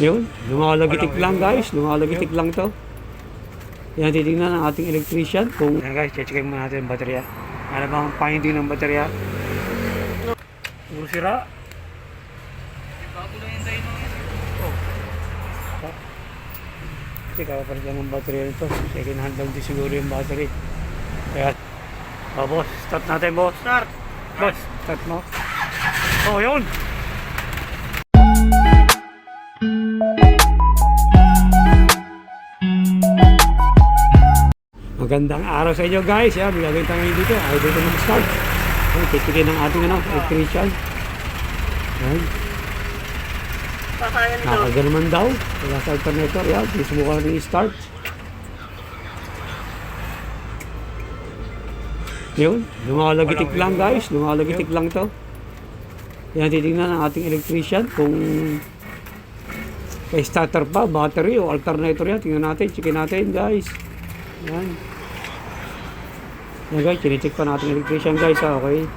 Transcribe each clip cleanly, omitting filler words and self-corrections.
Yun, lumalagitik lang guys, lumalagitik lang to. Yan, titignan ng ating electrician kung... Yan guys, checkin muna natin yung baterya. Ano bang finding ng baterya? Puro sira. Bago lang yung dyno yan. Kasi kakapalit lang ng baterya nito. Second hand lang din siguro yung battery. Kaya... boss, start natin boss. Start! Boss, start mo. Oh, yun! Magandang araw sa inyo guys. Yan, may gagawin tayo ngayon dito. Ay, dito mag-start. Yan, titikin ng ating electrician. Yan. Nakaganaman daw. Wala sa alternator. Yan, susubukan natin i-start. Yun, lumalagitik lang guys. Lumalagitik lang to. Yan, titignan ng ating electrician kung may starter pa, battery o alternator yan. Tingnan natin, checkin natin guys. Yan. Yan guys, chine-check pa natin electrician guys ha, okay.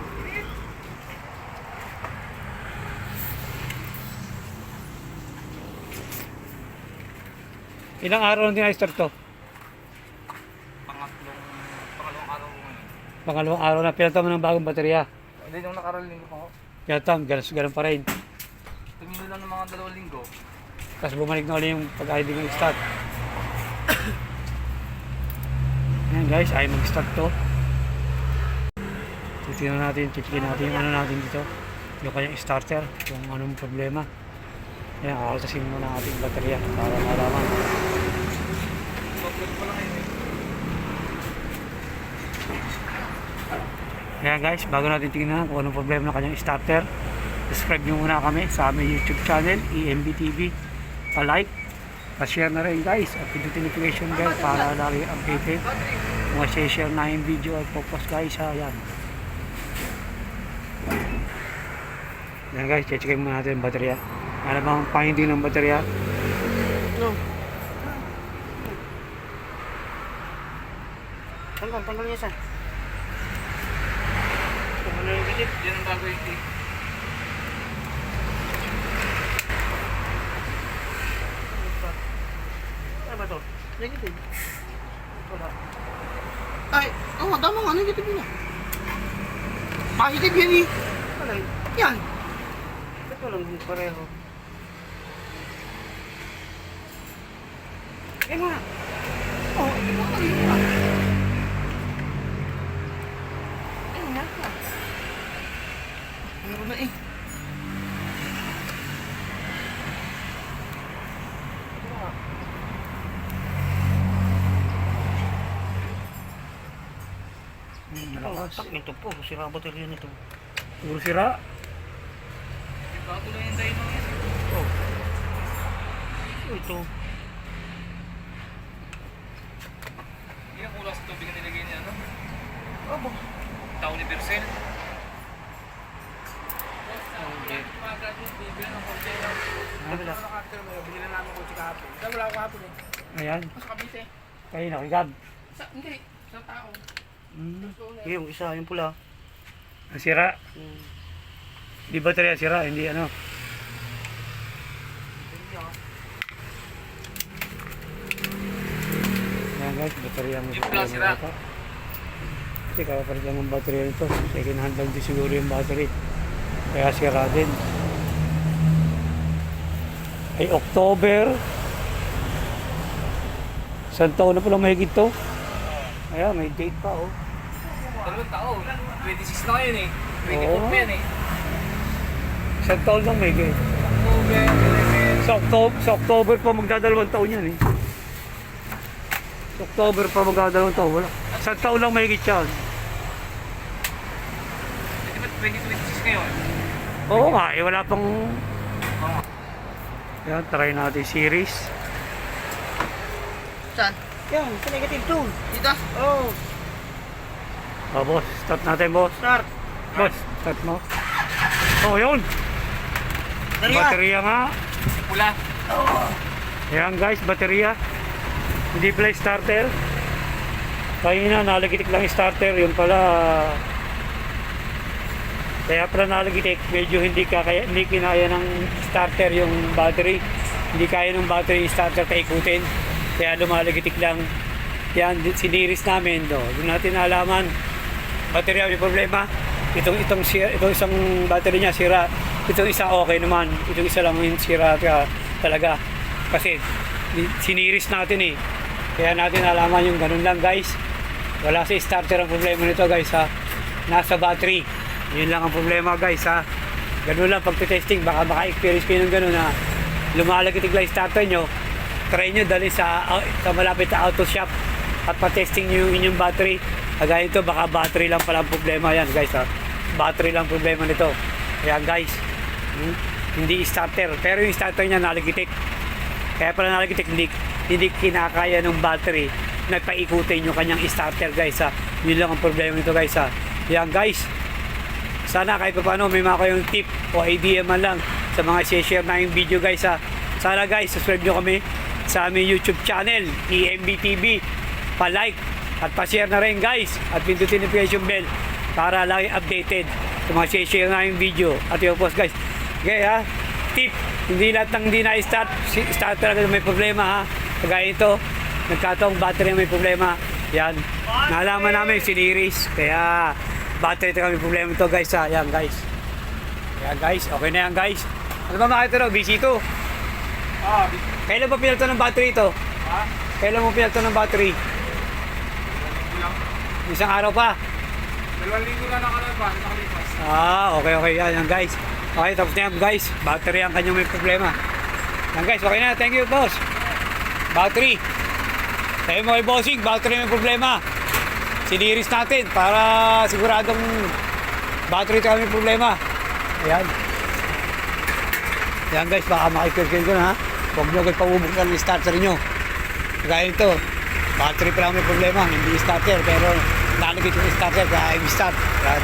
Ilang araw nang tina-start to? Pangalawang araw ko ngayon. Pangalawang araw na, pinata mo ng bagong baterya. Hindi nung nakaraang linggo pa ako. Yatam, ganun pa rin. Tumino lang ng mga 2 linggo. Tapos bumalik na ulit yung pag-ID ng start. Ayan guys, ay mag-start to. Titignan natin, titignan natin yung ano natin dito. Yung kanyang starter, kung anong problema. Ayan, kakaltasin muna ang ating baterya para malaman. Pag-vlog pa lang ngayon. Ayan guys, bago natin tingnan kung anong problema ng kanyang starter, subscribe nyo muna kami sa aming YouTube channel, EMB TV. Pa-like, pa-share na rin guys at pindutin notification bell para lagi updated kung share na yung video at post guys ha. Yan. Yan guys, checkin muna natin yung baterya. Ano bang finding ng baterya? No. Tanggal niya saan? Ano yung bitit? Yan ang bago yung bitit. Ano ba ito? Negative. Wala. Ay, tama nga, negative yun. Positive yan eh. Wala yun. Yan. Ito lang din pareho. Yan nga. Oh, ito nga. Yan nga. Meron na eh. Tak nito po, sira ang baterya nito. Puro sira. Bago lang yung dyno yan. Oh. Ito. Yung kulas tubig na nilagay niya, no? Abo. Tao ni Bercel. Okay. Binila namin ko si kahapon. Wala ako kahapon eh. Ayan. Sa Cavite. Kayo na, kagad. Hindi, sa tao. Yung isa, yung pula. Ang sira. Di baterya sira, hindi ano. Ayan guys, baterya mo. Yung pula sira. Kasi kakapalit lang ng baterya nito. Second hand lang din siguro yung battery. Kaya sira din. Ay October. Isang taon na pala mahigit to. Ayan, may date pa oh. 2 taon. 26 na ngayon eh. 24 Oo. pa yan eh. Isang taon lang mahigit. October, November. Sa October pa magdadalawang taon yan eh. Sa October pa magdadalawang taon. Wala. Isang taon lang mahigit yan. Di ba 2026 ngayon? Oo nga, eh wala pang... Oo. Yan, try natin series. Saan? Yan, sa negative 2. Dito? Oo. Oh, boss, start natin boss. Start. Boss, start mo. Oh, yun. Baterya nga. Pula. Oo. Ayan guys, baterya. Hindi pala starter. Kanina nalagitik lang yung starter. Yun pala. Kaya pala nalagitik. Medyo hindi kinaya ng starter yung battery. hindi kaya ng battery starter paikutin. Kaya lumalagitik lang. Yan, siniris namin. Doon natin nalaman. Baterya may problema. Itong isang battery niya sira. Itong isa okay naman. Itong isa lang yung sira talaga. Kasi siniris natin eh. Kaya natin nalaman yung ganun lang guys. Wala sa starter ang problema nito guys ha. Nasa battery. Yun lang ang problema guys ha. Ganun lang pagte-testing. Baka maka-experience kayo ng ganun ha. Lumalagitik lang yung starter nyo. Try nyo dali sa malapit na auto shop. At pa-testing nyo yung inyong battery. Kagaya ito, baka battery lang pala ang problema yan guys ha. Battery lang problema nito. Kaya guys, hindi starter. Pero yung starter niya nalagitik. Kaya pala nalagitik, hindi kinakaya ng battery na paikutin yung kanyang starter guys ha. Yun lang ang problema nito guys ha. Yan guys, sana kahit pa paano may mga kayong tip o idea man lang sa mga share na yung video guys ha. Sana guys, subscribe nyo kami sa aming YouTube channel, EMBTV. Pa-like at pa-share na rin guys. At pindutin notification bell para lagi updated sa mga share na yung video. At yung post guys. Okay ha, tip, hindi lahat ng hindi na-start, start talaga may problema ha. Kagaya ito, nagkataong battery may problema. Yan, nalaman namin siniris. Kaya battery talaga may problema ito guys ha. Yan guys. Yan guys, okay na yan guys. Ano ba makita ito? BC2? Kailan ba pinalto ng battery ito? Ha? Kailan mo pinalto ng battery? Isang araw pa? 2 linggo na nakalipas. Okay. Yan guys. Okay, tapos na yan guys. Battery ang kanyang may problema. Yan guys, okay na. Thank you boss. Battery. Tayo mo kay bossing, battery may problema. Siniris natin para siguradong battery ito may problema. Ayan. Yan guys, baka makikirkin ko na ha. Huwag nyo agad pabubuksan ng starter nyo. Kaya ito, battery pa lang may problema, hindi starter, pero nalagay ko yung starter kaya i-start. Yan.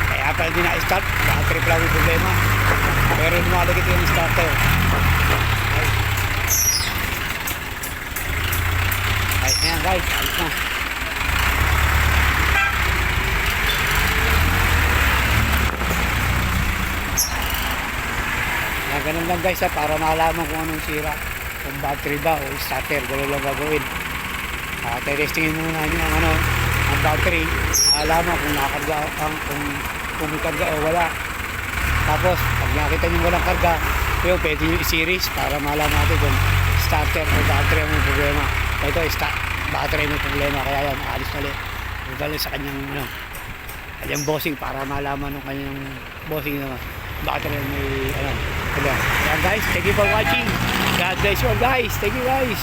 Kaya pala hindi na-start, battery pa lang may problema. Pero nalagay ko yung starter. Ayos na yan guys, ayos na. Ganun lang guys ha, para malaman kung anong sira, kung battery ba o starter, gano'n lang gagawin. Testingin muna namin ang battery, malaman kung nakakarga, kung may karga o wala. Tapos pag nakita nyo walang karga, yun, pwede nyo i-series para malaman natin kung starter o battery ang may problema. Ito battery may problema, kaya yan, alis na ulit. Dali sa kanyang kanyang bossing para malaman ng kanyang bossing naman. Bakit rin may Yan guys, thank you for watching. God bless you all guys. Thank you guys.